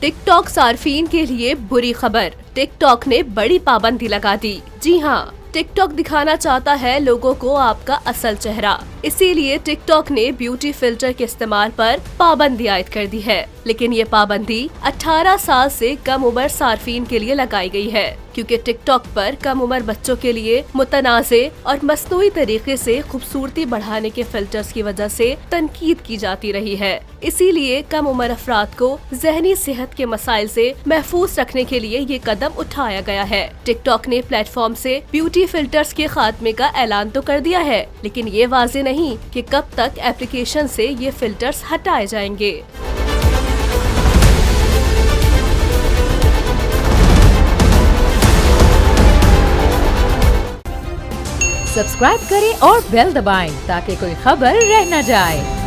TikTok सार्फिन के लिए बुरी खबर। टिकटॉक ने बड़ी पाबंदी लगा दी। जी हाँ, टिकटॉक दिखाना चाहता है लोगों को आपका असल चेहरा। इसीलिए टिकटॉक ने ब्यूटी फिल्टर के इस्तेमाल पर पाबंदी आयद कर दी है। लेकिन ये पाबंदी 18 साल से कम उम्र सार्फिन के लिए लगाई गई है, क्योंकि टिकटॉक पर कम उम्र बच्चों के लिए मुतनाज़े और मसनूई तरीके से खूबसूरती बढ़ाने के फिल्टर्स की वजह से तनकीद की जाती रही है। इसीलिए कम उम्र अफराद को ज़हनी सेहत के मसाइल से महफूज रखने के लिए ये कदम उठाया गया है। टिकटॉक ने प्लेटफॉर्म से ब्यूटी फिल्टर्स के खात्मे का ऐलान तो कर दिया है, लेकिन ये वाज़ेह नहीं कि कब तक एप्लीकेशन से ये फिल्टर्स हटाए जाएंगे। सब्सक्राइब करें और बेल दबाएं ताकि कोई खबर रह न जाए।